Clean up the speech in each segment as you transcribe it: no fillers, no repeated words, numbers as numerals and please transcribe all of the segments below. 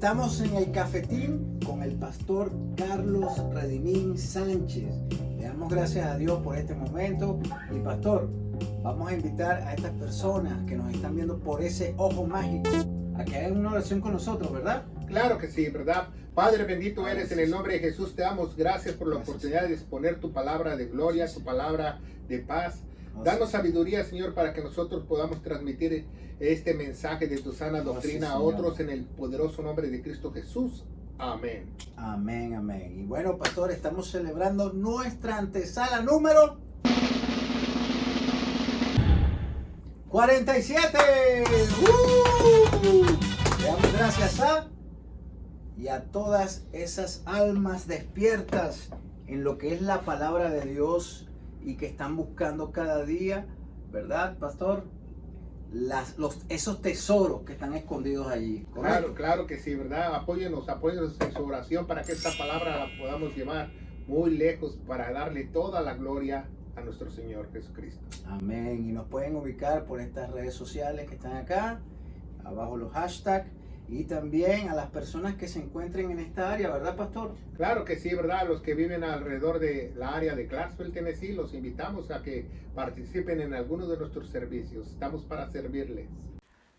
Estamos en el cafetín con el pastor Carlos Redimín Sánchez. Le damos gracias a Dios por este momento. Y pastor, vamos a invitar a estas personas que nos están viendo por ese ojo mágico a que hagan una oración con nosotros, ¿verdad? Claro que sí, ¿verdad? Padre bendito eres, en el nombre de Jesús te damos gracias por la oportunidad de exponer tu palabra de gloria, tu palabra de paz. Danos sabiduría, Señor, para que nosotros podamos transmitir este mensaje de tu sana doctrina a otros en el poderoso nombre de Cristo Jesús. Amén. Amén, amén. Y bueno, pastor, estamos celebrando nuestra antesala número 47. Le damos gracias y a todas esas almas despiertas en lo que es la palabra de Dios y que están buscando cada día, ¿verdad, pastor? Esos tesoros que están escondidos allí. ¿Correcto? Claro que sí, ¿verdad? Apóyenos en su oración para que esta palabra la podamos llevar muy lejos para darle toda la gloria a nuestro Señor Jesucristo. Amén. Y nos pueden ubicar por estas redes sociales que están acá, abajo los hashtags, y también a las personas que se encuentren en esta área, ¿verdad, pastor? Claro que sí, ¿verdad? Los que viven alrededor de la área de Clarksville, Tennessee, los invitamos a que participen en algunos de nuestros servicios. Estamos para servirles.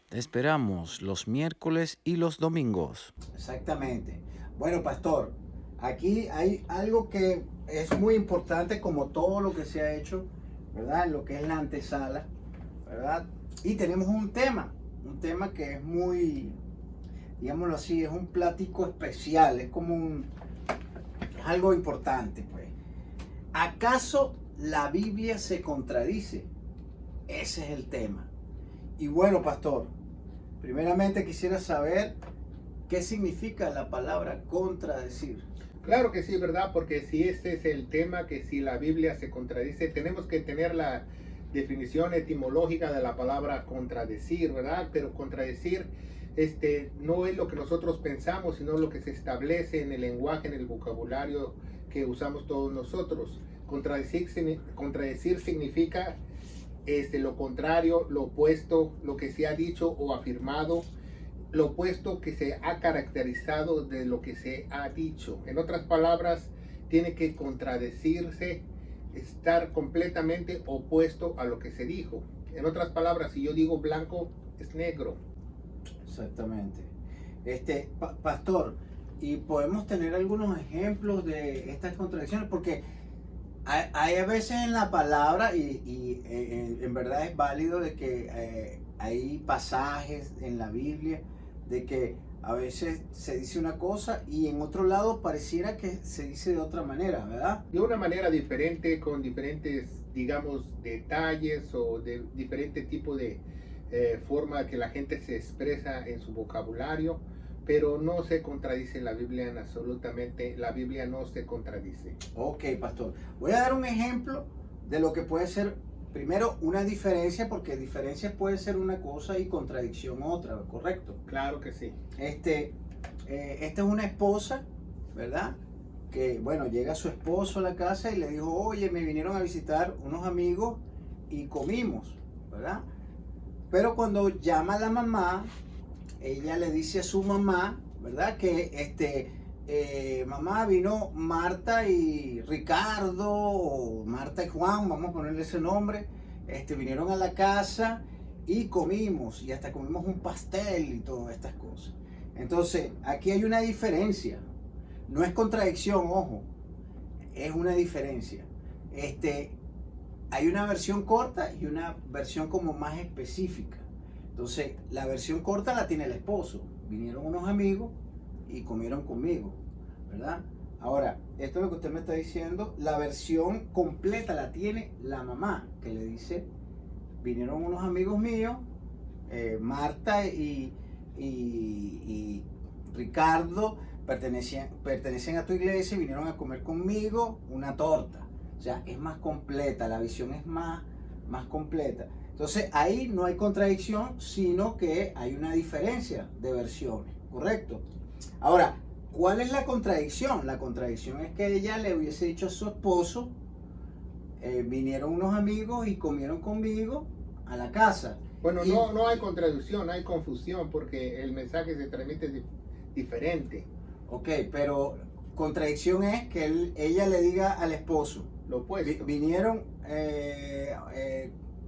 Te esperamos los miércoles y los domingos. Exactamente. Bueno, pastor, aquí hay algo que es muy importante, como todo lo que se ha hecho, ¿verdad? Lo que es la antesala, ¿verdad? Y tenemos un tema que es muy, digámoslo así, es un plático especial, es como es algo importante, pues. ¿Acaso la Biblia se contradice? Ese es el tema. Y bueno, pastor, primeramente quisiera saber qué significa la palabra contradecir. Claro que sí, ¿verdad? Porque si este es el tema, que si la Biblia se contradice, tenemos que tener la definición etimológica de la palabra contradecir, ¿verdad? Pero contradecir no es lo que nosotros pensamos, sino lo que se establece en el lenguaje, en el vocabulario que usamos todos nosotros. Contradecir significa lo contrario, lo opuesto, lo que se ha dicho o afirmado, lo opuesto que se ha caracterizado de lo que se ha dicho. En otras palabras, tiene que contradecirse, estar completamente opuesto a lo que se dijo. En otras palabras, si yo digo blanco, es negro. Exactamente. Pastor, y podemos tener algunos ejemplos de estas contradicciones, porque hay a veces en la palabra, y en verdad es válido de que hay pasajes en la Biblia de que a veces se dice una cosa y en otro lado pareciera que se dice de otra manera, ¿verdad? De una manera diferente, con diferentes, digamos, detalles o de diferente tipo de forma que la gente se expresa en su vocabulario, pero no se contradice la Biblia en absolutamente. La Biblia no se contradice. Ok, pastor. Voy a dar un ejemplo de lo que puede ser, primero, una diferencia, porque diferencia puede ser una cosa y contradicción otra, ¿correcto? Claro que sí. Esta es una esposa, ¿verdad? Que, bueno, llega su esposo a la casa y le dijo, oye, me vinieron a visitar unos amigos y comimos, ¿verdad? Pero cuando llama a la mamá, ella le dice a su mamá, ¿verdad? Que mamá, vino Marta y Ricardo, o Marta y Juan, vamos a ponerle ese nombre, vinieron a la casa y comimos, y hasta comimos un pastel y todas estas cosas. Entonces, aquí hay una diferencia, no es contradicción, ojo, es una diferencia. Hay una versión corta y una versión como más específica. Entonces, la versión corta la tiene el esposo. Vinieron unos amigos y comieron conmigo, ¿verdad? Ahora, esto es lo que usted me está diciendo. La versión completa la tiene la mamá, que le dice, vinieron unos amigos míos, Marta y Ricardo, pertenecen a tu iglesia y vinieron a comer conmigo una torta. O sea, es más completa, la visión es más completa. Entonces, ahí no hay contradicción, sino que hay una diferencia de versiones, ¿correcto? Ahora, ¿cuál es la contradicción? La contradicción es que ella le hubiese dicho a su esposo, vinieron unos amigos y comieron conmigo a la casa. Bueno, no hay contradicción, hay confusión, porque el mensaje se transmite diferente. Ok, pero contradicción es que ella le diga al esposo, Lo opuesto. vinieron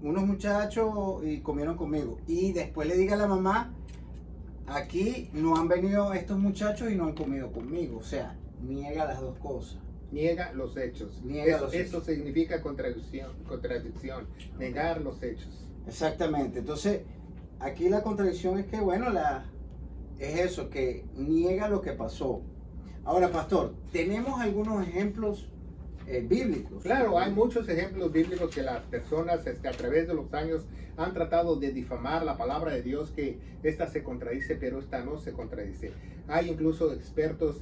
unos muchachos y comieron conmigo. Y después le diga a la mamá, aquí no han venido estos muchachos y no han comido conmigo. O sea, niega las dos cosas. Niega los hechos. Niega Eso, los eso hechos. significa contradicción, negar los hechos. Exactamente. Entonces, aquí la contradicción es que, bueno, es eso, que niega lo que pasó. Ahora, pastor, tenemos algunos ejemplos bíblicos. Claro, hay muchos ejemplos bíblicos que las personas a través de los años han tratado de difamar la palabra de Dios, que esta se contradice, pero esta no se contradice. Hay incluso expertos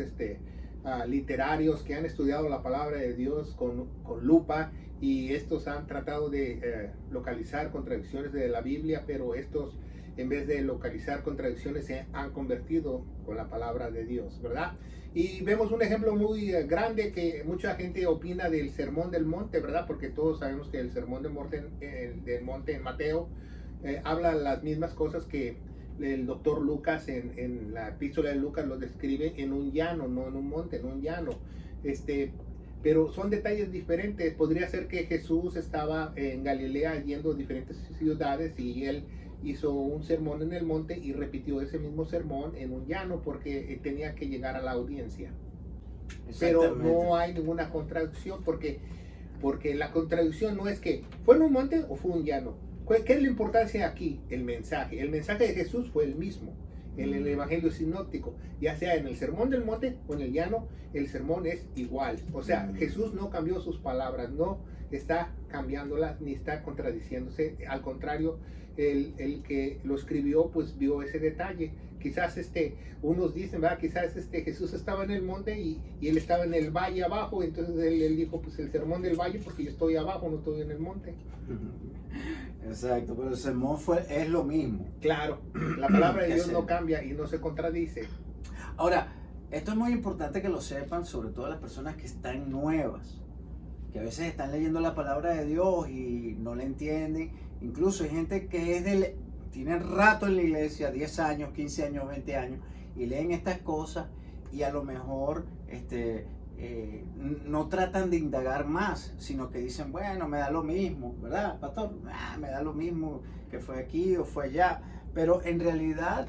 literarios que han estudiado la palabra de Dios con lupa, y estos han tratado de localizar contradicciones de la Biblia, pero estos, en vez de localizar contradicciones, se han convertido con la palabra de Dios, ¿verdad? Y vemos un ejemplo muy grande que mucha gente opina del Sermón del Monte, ¿verdad? Porque todos sabemos que el Sermón del Monte en Mateo habla las mismas cosas que el doctor Lucas en la epístola de Lucas lo describe en un llano, no en un monte, en un llano. Pero son detalles diferentes. Podría ser que Jesús estaba en Galilea yendo a diferentes ciudades y él hizo un sermón en el monte y repitió ese mismo sermón en un llano porque tenía que llegar a la audiencia. Pero no hay ninguna contradicción porque la contradicción no es que fue en un monte o fue un llano. ¿Qué es la importancia aquí? El mensaje. El mensaje de Jesús fue el mismo en el Evangelio sinóptico, ya sea en el Sermón del Monte o en el llano, el sermón es igual. O sea, Jesús no cambió sus palabras, no está cambiándolas ni está contradiciéndose. Al contrario, el que lo escribió pues vio ese detalle. Quizás unos dicen, ¿verdad? Quizás Jesús estaba en el monte y él estaba en el valle abajo, entonces él dijo pues el sermón del valle porque yo estoy abajo, no estoy en el monte. Exacto, pero el sermón es lo mismo. Claro, la palabra de Dios no cambia y no se contradice. Ahora, esto es muy importante que lo sepan, sobre todo las personas que están nuevas, que a veces están leyendo la palabra de Dios y no la entienden. Incluso hay gente que tiene rato en la iglesia, 10 años, 15 años, 20 años, y leen estas cosas y a lo mejor no tratan de indagar más, sino que dicen, bueno, me da lo mismo, ¿verdad, pastor? Me da lo mismo que fue aquí o fue allá. Pero en realidad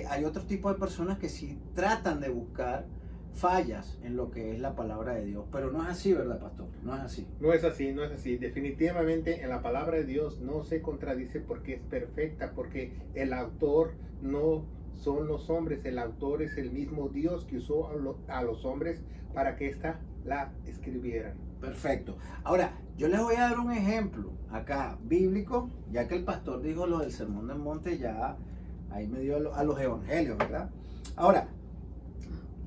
hay otro tipo de personas que sí tratan de buscar fallas en lo que es la palabra de Dios. Pero no es así, ¿verdad, pastor? No es así. No es así, no es así. Definitivamente en la palabra de Dios no se contradice porque es perfecta, porque el autor no son los hombres, el autor es el mismo Dios que usó a los hombres para que ésta la escribieran. Perfecto. Ahora, yo les voy a dar un ejemplo acá bíblico, ya que el pastor dijo lo del Sermón del Monte, ya ahí me dio a los evangelios, ¿verdad? Ahora,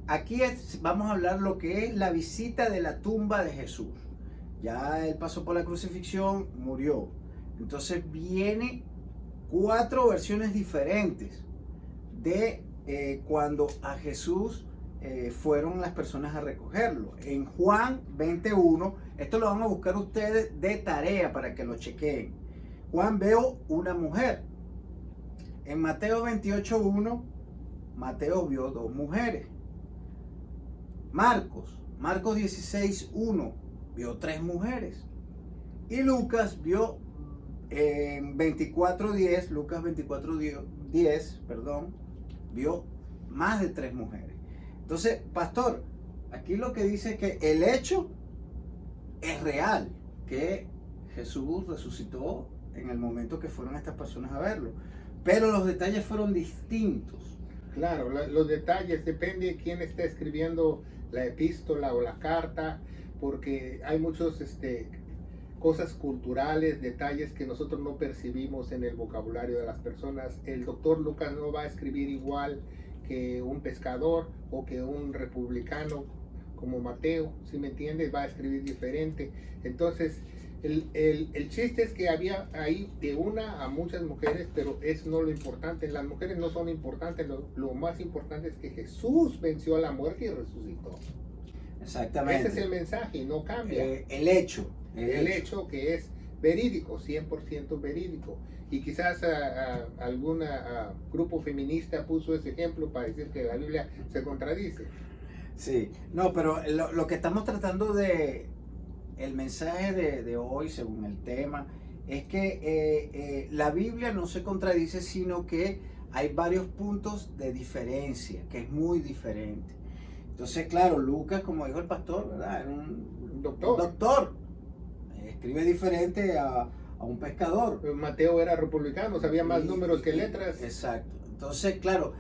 aquí vamos a hablar lo que es la visita de la tumba de Jesús. Ya él pasó por la crucifixión, murió. Entonces viene 4 versiones diferentes de cuando a Jesús fueron las personas a recogerlo. En Juan 21, esto lo van a buscar ustedes de tarea para que lo chequeen. Juan vio una mujer. En Mateo 28:1, Mateo vio 2 mujeres. Marcos 16:1, vio 3 mujeres. Y Lucas vio en 24:10, Lucas 24:10, perdón, vio más de 3 mujeres. Entonces, pastor, aquí lo que dice es que el hecho es real, que Jesús resucitó en el momento que fueron estas personas a verlo, pero los detalles fueron distintos. Claro, los detalles depende de quién está escribiendo la epístola o la carta, porque hay muchos cosas culturales, detalles que nosotros no percibimos en el vocabulario de las personas. El doctor Lucas no va a escribir igual que un pescador o que un republicano como Mateo, ¿sí me entiendes? Va a escribir diferente. Entonces, el chiste es que había ahí de una a muchas mujeres, pero es no lo importante. Las mujeres no son importantes, lo más importante es que Jesús venció a la muerte y resucitó. Exactamente. Ese es el mensaje y no cambia. El hecho que es verídico, 100% verídico. Y quizás algún grupo feminista puso ese ejemplo para decir que la Biblia se contradice. Sí, no, pero lo que estamos tratando el mensaje de hoy, según el tema, es que la Biblia no se contradice, sino que hay varios puntos de diferencia, que es muy diferente. Entonces, claro, Lucas, como dijo el pastor, ¿verdad? Era un doctor. Escribe diferente a un pescador. Mateo era republicano, sabía más números que letras. Exacto. Entonces, claro,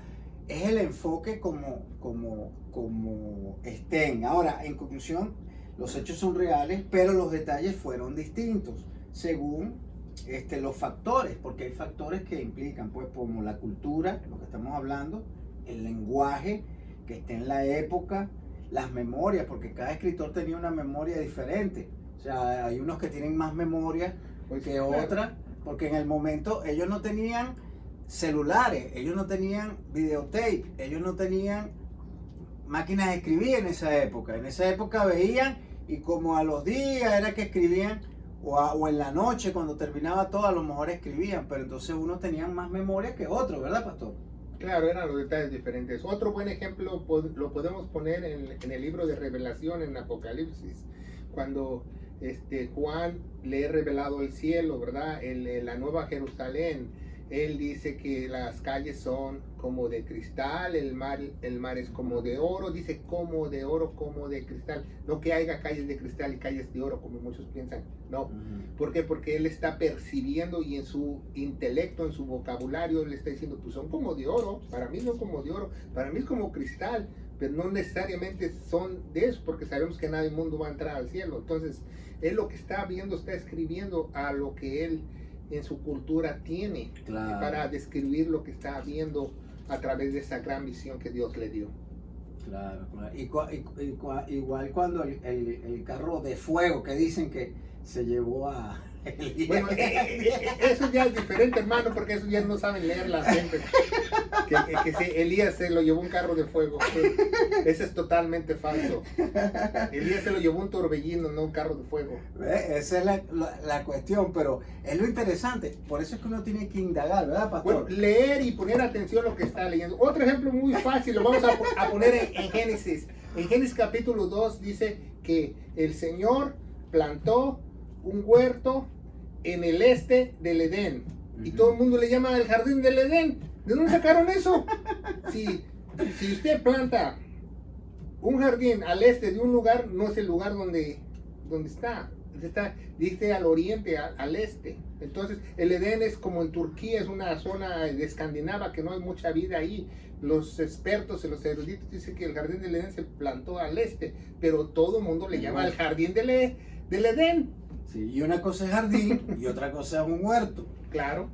es el enfoque como estén. Ahora, en conclusión, los hechos son reales, pero los detalles fueron distintos según los factores, porque hay factores que implican, pues, como la cultura, lo que estamos hablando, el lenguaje que esté en la época, las memorias, porque cada escritor tenía una memoria diferente. O sea, hay unos que tienen más memoria que otras, porque en el momento ellos no tenían celulares, ellos no tenían videotape, ellos no tenían máquinas de escribir en esa época. En esa época veían y como a los días era que escribían, o en la noche cuando terminaba todo a lo mejor escribían, pero entonces unos tenían más memoria que otros, ¿verdad, pastor? Claro, eran los detalles diferentes. Otro buen ejemplo lo podemos poner en el libro de Revelación, en Apocalipsis, cuando Juan le ha revelado el cielo, ¿verdad? La nueva Jerusalén. Él dice que las calles son como de cristal, el mar es como de oro, dice como de oro, como de cristal. No que haya calles de cristal y calles de oro, como muchos piensan. No. ¿Por qué? Porque él está percibiendo y en su intelecto, en su vocabulario, él está diciendo, pues son como de oro. Para mí no como de oro, para mí es como cristal, pero no necesariamente son de eso, porque sabemos que nadie en el mundo va a entrar al cielo. Entonces, él lo que está viendo, está escribiendo a lo que él en su cultura tiene, claro, para describir lo que está viendo a través de esa gran visión que Dios le dio. Claro, claro. Igual cuando el carro de fuego que dicen que se llevó a Elías. Bueno, eso ya es diferente, hermano, porque eso ya no saben leer la gente. Que Elías se lo llevó un carro de fuego. Eso es totalmente falso. Elías se lo llevó un torbellino, no un carro de fuego. Esa es la cuestión, pero es lo interesante. Por eso es que uno tiene que indagar, ¿verdad, pastor? Bueno, leer y poner atención a lo que está leyendo. Otro ejemplo muy fácil, lo vamos a poner en Génesis. En Génesis capítulo 2 dice que el Señor plantó un huerto en el este del Edén. Y todo el mundo le llama el jardín del Edén. ¿De dónde sacaron eso? Si usted planta un jardín al este de un lugar, no es el lugar donde está. Dice al oriente, al este. Entonces, el Edén es como en Turquía, es una zona de Escandinava que no hay mucha vida ahí. Los expertos, los eruditos dicen que el jardín del Edén se plantó al este, pero todo el mundo le llama el jardín del Edén. Sí, y una cosa es jardín y otra cosa es un huerto. Claro,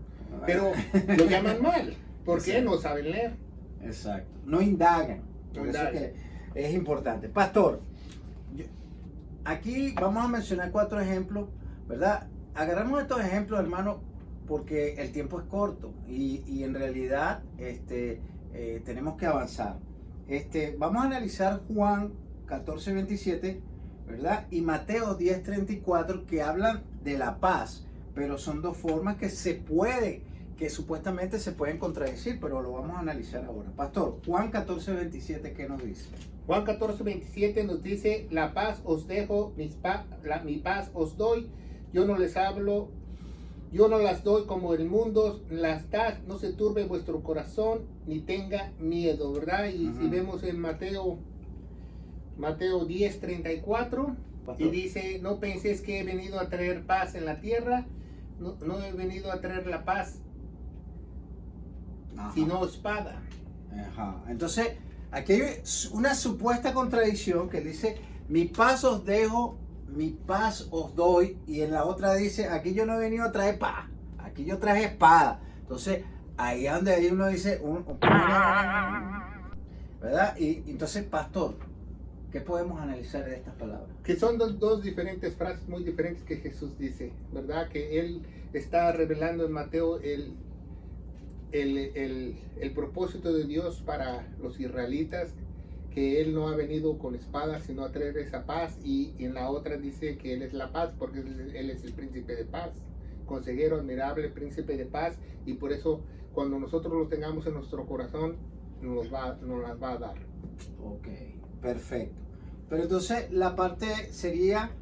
pero lo llaman mal. ¿Por qué? No saben leer. Exacto, no indagan. Por eso que es importante. Pastor, aquí vamos a mencionar 4 ejemplos, ¿verdad? Agarramos estos ejemplos, hermano, porque el tiempo es corto y en realidad tenemos que avanzar. Vamos a analizar Juan 14:27, ¿verdad? Y Mateo 10:34, que hablan de la paz, pero son 2 formas que supuestamente se pueden contradecir, pero lo vamos a analizar ahora. Pastor, Juan 14:27, ¿qué nos dice? Juan 14:27 nos dice, la paz os dejo, mi paz os doy, yo no las doy como el mundo las da, no se turbe vuestro corazón, ni tenga miedo, ¿verdad? Y si vemos en Mateo 10:34, y dice, no penséis que he venido a traer paz en la tierra, no he venido a traer la paz, sino espada. Ajá. Entonces, aquí hay una supuesta contradicción que dice, mi paz os dejo, mi paz os doy, y en la otra dice, aquí yo no he venido a traer paz, aquí yo traje espada. Entonces, ahí es donde uno dice, ¿verdad? Y entonces, pastor, ¿qué podemos analizar de estas palabras? Que son dos diferentes frases muy diferentes que Jesús dice, ¿verdad? Que él está revelando en Mateo el propósito de Dios para los israelitas, que Él no ha venido con espada, sino a traer esa paz, y en la otra dice que Él es la paz, porque Él es el príncipe de paz, consejero admirable, príncipe de paz, y por eso cuando nosotros lo tengamos en nuestro corazón, nos las va a dar. Ok, perfecto. Pero entonces la parte sería,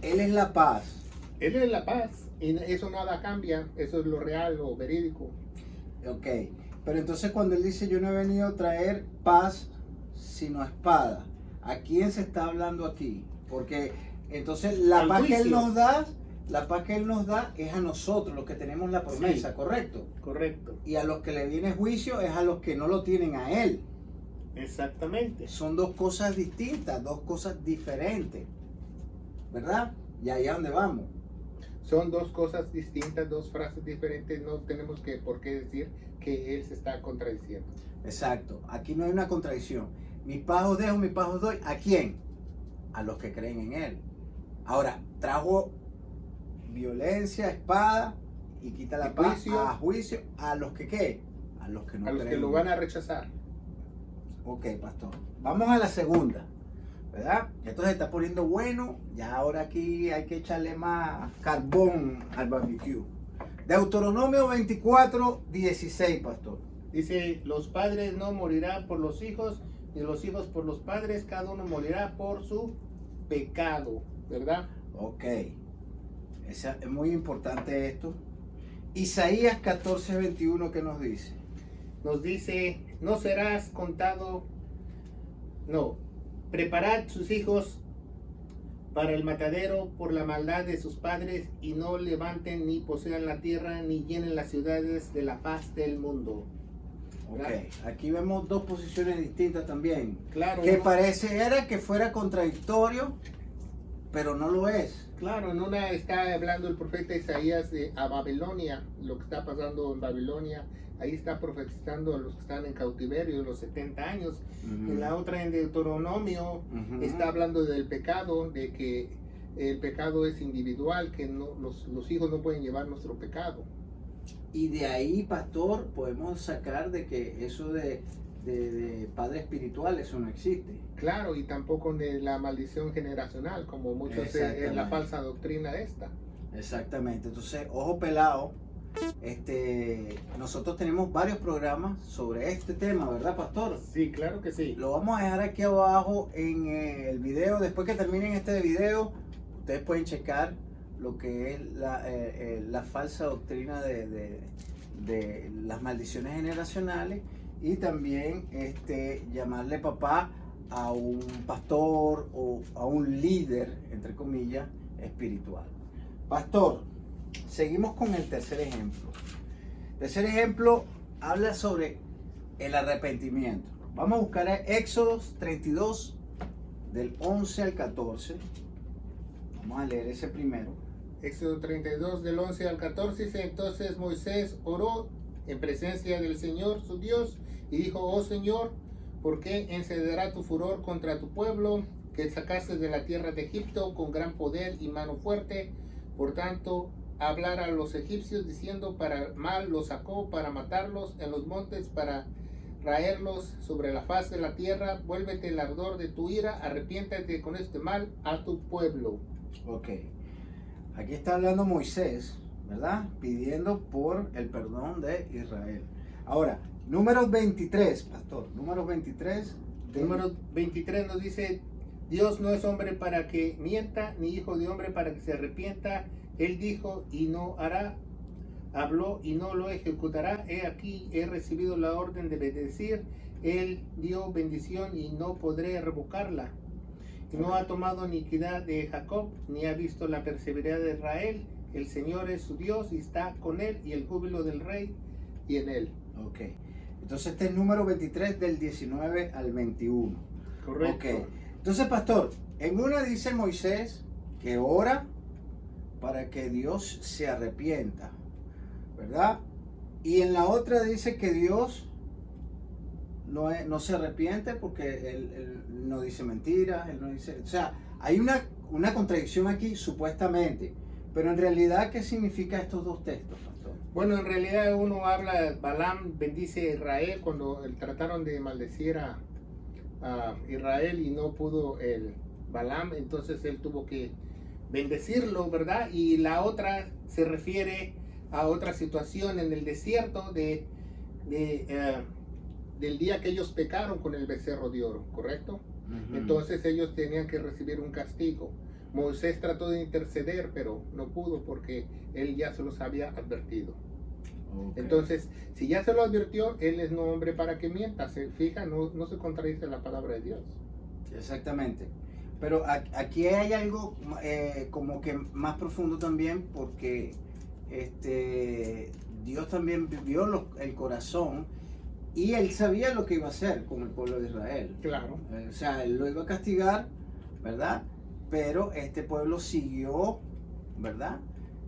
Él es la paz. Él es la paz, y eso nada cambia, eso es lo real, lo verídico. Ok, pero entonces cuando Él dice, yo no he venido a traer paz, sino espada, ¿a quién se está hablando aquí? Porque entonces la Al paz que Él juicio. nos da, la paz que Él nos da es a nosotros, los que tenemos la promesa, Sí. ¿correcto? Correcto. Y a los que le viene juicio es a los que no lo tienen a Él. Exactamente. Son dos cosas distintas, dos cosas diferentes, ¿verdad? Y ahí es donde vamos. Son dos cosas distintas, dos frases diferentes, no tenemos por qué decir que Él se está contradiciendo. Exacto, aquí no hay una contradicción. Mi paz os dejo, mi paz os doy. ¿A quién? A los que creen en Él. Ahora, trajo violencia, espada y quita la Y paz juicio. a juicio. ¿A los que qué? A los que no A los creen. que lo van a rechazar. Ok, pastor. Vamos a la segunda, ¿verdad? Esto se está poniendo bueno. Ya ahora aquí hay que echarle más carbón al barbecue. Deuteronomio 24, 16, pastor. Dice, los padres no morirán por los hijos, ni los hijos por los padres, cada uno morirá por su pecado, ¿verdad? Ok. Es muy importante esto. Isaías 14, 21, ¿qué nos dice? Nos dice, no serás contado, no, preparad sus hijos para el matadero por la maldad de sus padres, y no levanten ni posean la tierra, ni llenen las ciudades de la paz del mundo. Ok. ¿Verdad? Aquí vemos dos posiciones distintas también. Claro, Que ¿no? pareciera que fuera contradictorio, pero no lo es. Claro, en una está hablando el profeta Isaías a Babilonia, lo que está pasando en Babilonia, ahí está profetizando a los que están en cautiverio, los 70 años. En la otra, en Deuteronomio, Ujú. está hablando del pecado, de que el pecado es individual, que no, los hijos no pueden llevar nuestro pecado. Y de ahí, pastor, podemos sacar de que eso de padre espiritual, eso no existe. Claro, y tampoco de la maldición generacional, como muchos en la Exactamente. falsa doctrina esta. Exactamente. Entonces, ojo pelado. Nosotros tenemos varios programas sobre este tema, ¿verdad, pastor? Sí, claro que sí. Lo vamos a dejar aquí abajo en el video. Después que terminen este video, ustedes pueden checar lo que es la falsa doctrina de las maldiciones generacionales, y también llamarle papá a un pastor o a un líder, entre comillas, espiritual. Pastor, seguimos con el tercer ejemplo. El tercer ejemplo habla sobre el arrepentimiento. Vamos a buscar a Éxodos 32, del 11 al 14. Vamos a leer ese primero. Éxodo 32 del 11 al 14 dice, entonces Moisés oró en presencia del Señor su Dios y dijo, oh Señor, ¿por qué encenderá tu furor contra tu pueblo que sacaste de la tierra de Egipto con gran poder y mano fuerte? Por tanto, hablar a los egipcios diciendo, para mal los sacó, para matarlos en los montes, para raerlos sobre la faz de la tierra. Vuélvete el ardor de tu ira, arrepiéntate con este mal a tu pueblo. Ok. Aquí está hablando Moisés, ¿verdad? Pidiendo por el perdón de Israel. Ahora, número 23, pastor. Número 23. Número 23 nos dice, Dios no es hombre para que mienta, ni hijo de hombre para que se arrepienta. Él dijo y no hará, habló y no lo ejecutará. He aquí, he recibido la orden de bendecir. Él dio bendición y no podré revocarla. No ha tomado iniquidad de Jacob, ni ha visto la perseveranza de Israel. El Señor es su Dios y está con él, y el júbilo del rey y en él. Ok. Entonces este es el número 23 del 19 al 21. Correcto. Ok. Entonces, pastor, en una dice Moisés que ora para que Dios se arrepienta, ¿verdad? Y en la otra dice que Dios no se arrepiente porque él no dice mentiras, él no dice... O sea, hay una contradicción aquí supuestamente, pero en realidad, ¿qué significa estos dos textos, pastor? Bueno, en realidad uno habla, Balaam bendice a Israel cuando trataron de maldecir a a Israel y no pudo el Balaam, entonces él tuvo que bendecirlo, ¿verdad? Y la otra se refiere a otra situación en el desierto del día que ellos pecaron con el becerro de oro, ¿correcto? Entonces ellos tenían que recibir un castigo. Moisés trató de interceder, pero no pudo porque él ya se los había advertido. Okay. Entonces, si ya se lo advirtió, él es no hombre para que mienta. Se fija, no se contradice la palabra de Dios. Exactamente. Pero aquí hay algo como que más profundo también, porque Dios también vio el corazón y él sabía lo que iba a hacer con el pueblo de Israel. Claro. O sea, él lo iba a castigar, ¿verdad? Pero este pueblo siguió, ¿verdad?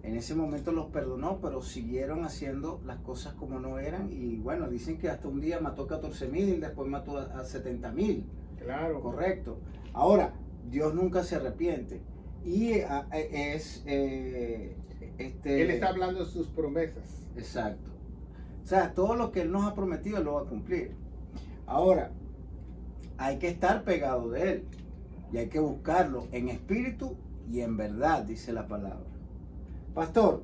En ese momento los perdonó, pero siguieron haciendo las cosas como no eran. Y bueno, dicen que hasta un día mató 14,000, después mató a 70,000. Claro. Correcto. Ahora, Dios nunca se arrepiente. Y Él está hablando de sus promesas. Exacto. O sea, todo lo que Él nos ha prometido, Él lo va a cumplir. Ahora, hay que estar pegado de Él. Y hay que buscarlo en espíritu y en verdad, dice la palabra. Pastor,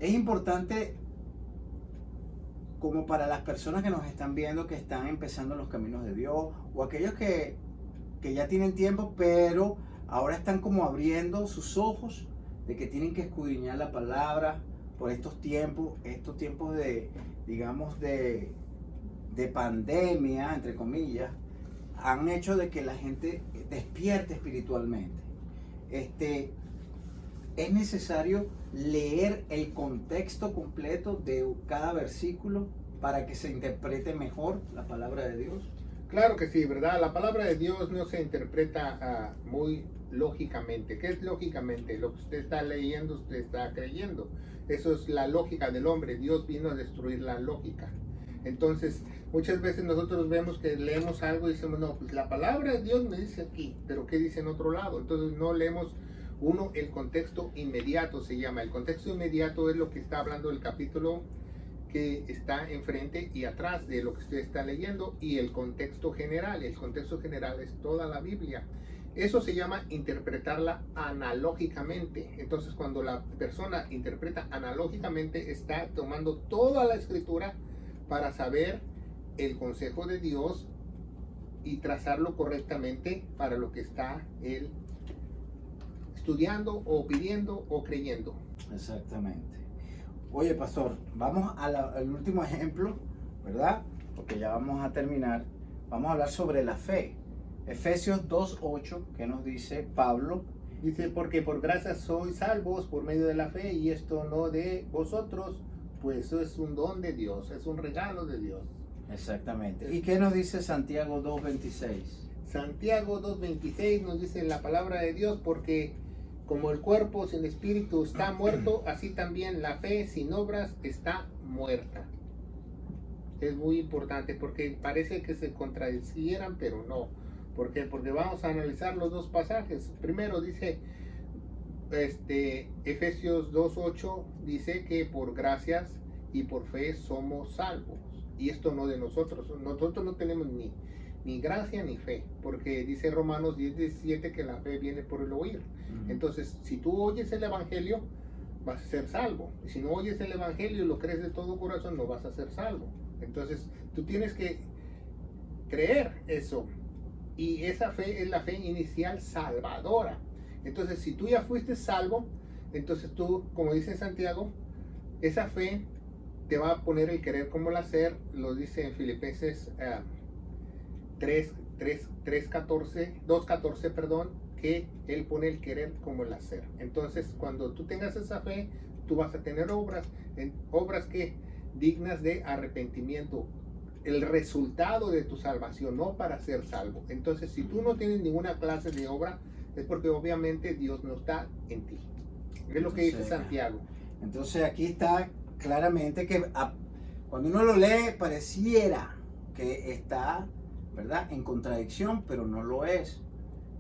es importante como para las personas que nos están viendo, que están empezando los caminos de Dios, o aquellos que ya tienen tiempo, pero ahora están como abriendo sus ojos de que tienen que escudriñar la palabra por estos tiempos de, digamos, de pandemia, entre comillas, han hecho de que la gente despierte espiritualmente. Es necesario leer el contexto completo de cada versículo para que se interprete mejor la palabra de Dios. Claro que sí, ¿verdad? La palabra de Dios no se interpreta muy lógicamente. ¿Qué es lógicamente? Lo que usted está leyendo, usted está creyendo. Eso es la lógica del hombre. Dios vino a destruir la lógica. Entonces, muchas veces nosotros vemos que leemos algo y decimos, no, pues la palabra de Dios me dice aquí, pero ¿qué dice en otro lado? Entonces no leemos el contexto inmediato se llama. El contexto inmediato es lo que está hablando el capítulo que está enfrente y atrás de lo que usted está leyendo, y el contexto general es toda la Biblia. Eso se llama interpretarla analógicamente. Entonces, cuando la persona interpreta analógicamente, está tomando toda la escritura para saber el consejo de Dios y trazarlo correctamente para lo que está él estudiando o pidiendo o creyendo. Exactamente. Oye, pastor, vamos al último ejemplo, ¿verdad? Porque ya vamos a terminar. Vamos a hablar sobre la fe. Efesios 2:8, que nos dice Pablo. Dice, porque por gracia sois salvos por medio de la fe, y esto no de vosotros, pues eso es un don de Dios, es un regalo de Dios. Exactamente. ¿Y qué nos dice Santiago 2:26? Santiago 2:26 nos dice la palabra de Dios, porque como el cuerpo sin espíritu está muerto, así también la fe sin obras está muerta. Es muy importante porque parece que se contradicieran, pero no. ¿Por qué? Porque vamos a analizar los dos pasajes. Primero dice, Efesios 2:8 dice que por gracias y por fe somos salvos. Y esto no de nosotros. Nosotros no tenemos ni gracia ni fe, porque dice Romanos 10:17 que la fe viene por el oír. Entonces, si tú oyes el evangelio, vas a ser salvo. Y si no oyes el evangelio y lo crees de todo corazón, no vas a ser salvo. Entonces, tú tienes que creer eso. Y esa fe es la fe inicial salvadora. Entonces, si tú ya fuiste salvo, entonces tú, como dice Santiago, esa fe te va a poner el querer como el hacer. Lo dice en Filipenses 2:14, que él pone el querer como el hacer. Entonces, cuando tú tengas esa fe, tú vas a tener obras que dignas de arrepentimiento, el resultado de tu salvación, no para ser salvo. Entonces, si tú no tienes ninguna clase de obra, es porque obviamente Dios no está en ti. Es lo que dice Santiago. Entonces, aquí está claramente que cuando uno lo lee, pareciera que está, ¿verdad?, en contradicción, pero no lo es.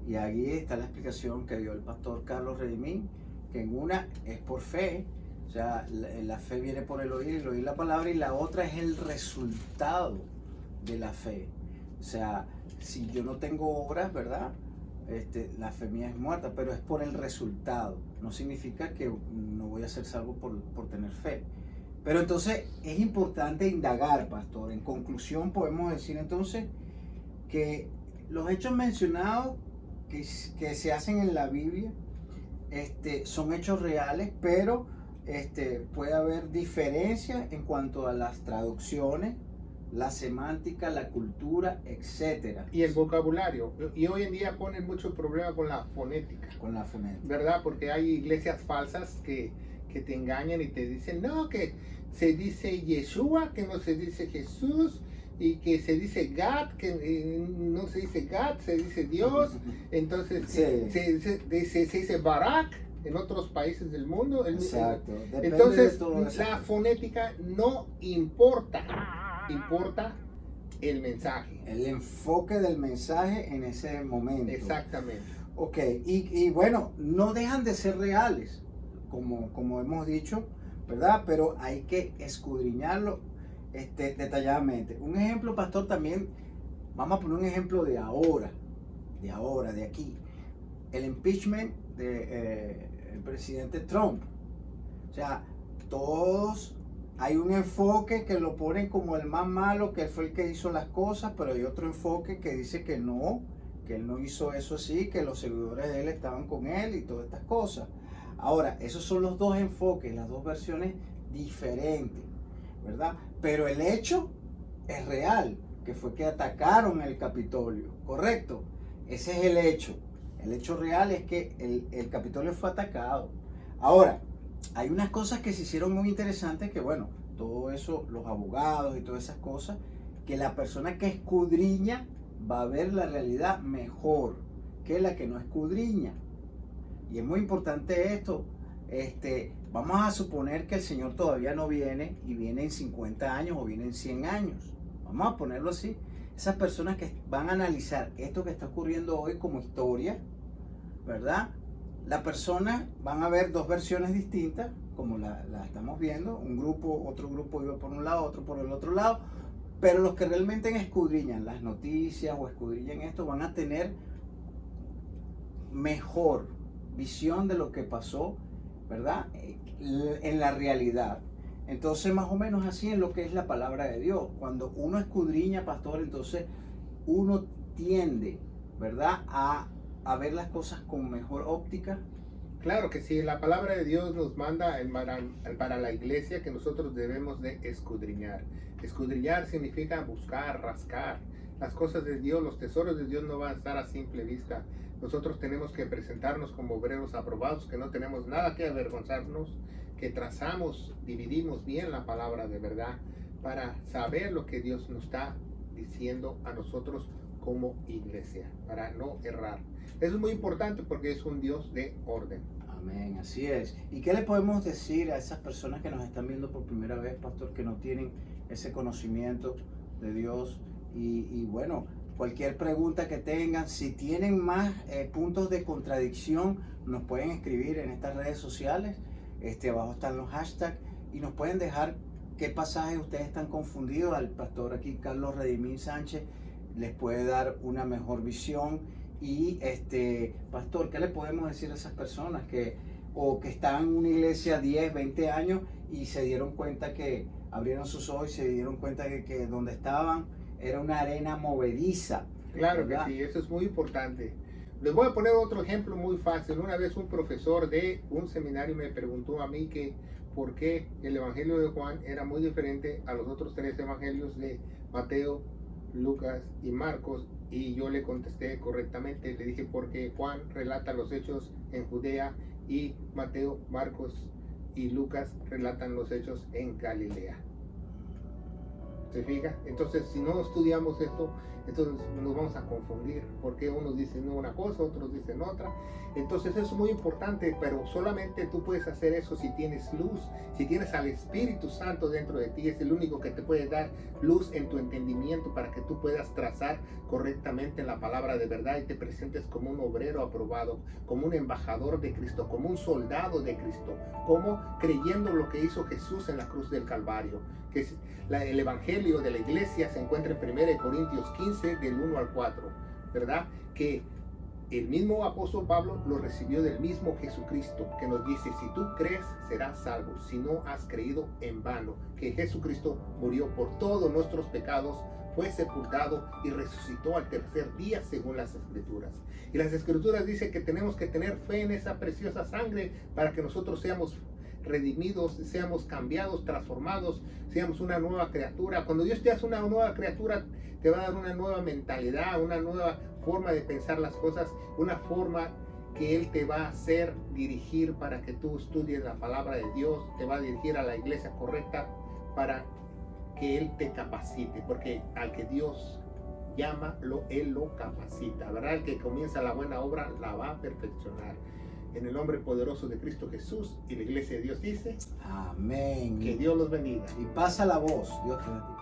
Y ahí está la explicación que dio el pastor Carlos Redimín, que en una es por fe, o sea, la fe viene por el oír la palabra, y la otra es el resultado de la fe. O sea, si yo no tengo obras, ¿verdad? La fe mía es muerta, pero es por el resultado. No significa que no voy a ser salvo por tener fe. Pero entonces es importante indagar, pastor. En conclusión, podemos decir entonces que los hechos mencionados que se hacen en la Biblia son hechos reales, pero puede haber diferencias en cuanto a las traducciones, la semántica, la cultura, etcétera. Y el vocabulario. Y hoy en día ponen mucho problema con la fonética. Con la fonética. ¿Verdad? Porque hay iglesias falsas que te engañan y te dicen, no, que se dice Yeshua, que no se dice Jesús, y que se dice God, que no se dice God, se dice Dios. Entonces Sí. se dice Barak en otros países del mundo. Exacto. Depende Entonces, de todo eso. la fonética no importa, importa el mensaje. El enfoque del mensaje en ese momento. Exactamente. Ok, y bueno, no dejan de ser reales, como hemos dicho, ¿verdad? Pero hay que escudriñarlo detalladamente. Un ejemplo, pastor, también, vamos a poner un ejemplo de ahora, de aquí. El impeachment del presidente Trump. O sea, todos, hay un enfoque que lo ponen como el más malo, que fue el que hizo las cosas, pero hay otro enfoque que dice que él no hizo eso así, que los seguidores de él estaban con él y todas estas cosas. Ahora, esos son los dos enfoques, las dos versiones diferentes, ¿verdad? Pero el hecho es real, que fue que atacaron el Capitolio, ¿correcto? Ese es el hecho. El hecho real es que el Capitolio fue atacado. Ahora, hay unas cosas que se hicieron muy interesantes que, bueno, todo eso, los abogados y todas esas cosas, que la persona que escudriña va a ver la realidad mejor que la que no escudriña. Y es muy importante esto. Vamos a suponer que el Señor todavía no viene y viene en 50 años o viene en 100 años. Vamos a ponerlo así. Esas personas que van a analizar esto que está ocurriendo hoy como historia, ¿verdad? La persona van a ver dos versiones distintas, como la estamos viendo. Otro grupo iba por un lado, otro por el otro lado. Pero los que realmente escudriñan las noticias o escudriñan esto van a tener mejor visión de lo que pasó, ¿verdad? En la realidad. Entonces, más o menos así en lo que es la palabra de Dios. Cuando uno escudriña, pastor, entonces uno tiende, ¿verdad?, a ver las cosas con mejor óptica. Claro que sí, la palabra de Dios nos manda para la iglesia que nosotros debemos de escudriñar. Escudriñar significa buscar, rascar. Las cosas de Dios, los tesoros de Dios no van a estar a simple vista. Nosotros tenemos que presentarnos como obreros aprobados, que no tenemos nada que avergonzarnos, que trazamos, dividimos bien la palabra de verdad para saber lo que Dios nos está diciendo a nosotros como iglesia, para no errar. Eso es muy importante porque es un Dios de orden. Amén, así es. ¿Y qué le podemos decir a esas personas que nos están viendo por primera vez, pastor, que no tienen ese conocimiento de Dios? Y bueno, cualquier pregunta que tengan, si tienen más puntos de contradicción, nos pueden escribir en estas redes sociales. Abajo están los hashtags y nos pueden dejar qué pasajes ustedes están confundidos. Al pastor aquí, Carlos Redimín Sánchez, les puede dar una mejor visión. Y pastor, ¿qué le podemos decir a esas personas que están en una iglesia 10, 20 años y se dieron cuenta que abrieron sus ojos y se dieron cuenta que donde estaban era una arena movediza? Claro, ¿verdad? que sí, eso es muy importante. Les voy a poner otro ejemplo muy fácil. Una vez un profesor de un seminario me preguntó a mí que por qué el evangelio de Juan era muy diferente a los otros 3 evangelios de Mateo, Lucas y Marcos, y yo le contesté correctamente. Le dije porque Juan relata los hechos en Judea y Mateo, Marcos y Lucas relatan los hechos en Galilea. ¿Se fija? Entonces, si no estudiamos esto, entonces nos vamos a confundir, porque unos dicen una cosa, otros dicen otra. Entonces eso es muy importante, pero solamente tú puedes hacer eso si tienes luz, si tienes al Espíritu Santo dentro de ti. Es el único que te puede dar luz en tu entendimiento para que tú puedas trazar correctamente la palabra de verdad y te presentes como un obrero aprobado, como un embajador de Cristo, como un soldado de Cristo, como creyendo lo que hizo Jesús en la cruz del Calvario. Que el evangelio de la iglesia se encuentra en 1 Corintios 15, 15 del 1 al 4, ¿verdad? Que el mismo apóstol Pablo lo recibió del mismo Jesucristo, que nos dice, si tú crees, serás salvo, si no has creído, en vano, que Jesucristo murió por todos nuestros pecados, fue sepultado y resucitó al tercer día según las Escrituras. Y las Escrituras dicen que tenemos que tener fe en esa preciosa sangre para que nosotros seamos redimidos, seamos cambiados, transformados, seamos una nueva criatura. Cuando Dios te hace una nueva criatura, te va a dar una nueva mentalidad, una nueva forma de pensar las cosas, una forma que Él te va a hacer dirigir para que tú estudies la palabra de Dios, te va a dirigir a la iglesia correcta para que Él te capacite, porque al que Dios llama, Él lo capacita, ¿verdad? El que comienza la buena obra la va a perfeccionar. En el nombre poderoso de Cristo Jesús y la iglesia de Dios dice, amén. Que Dios los bendiga. Y pasa la voz. Dios te bendiga.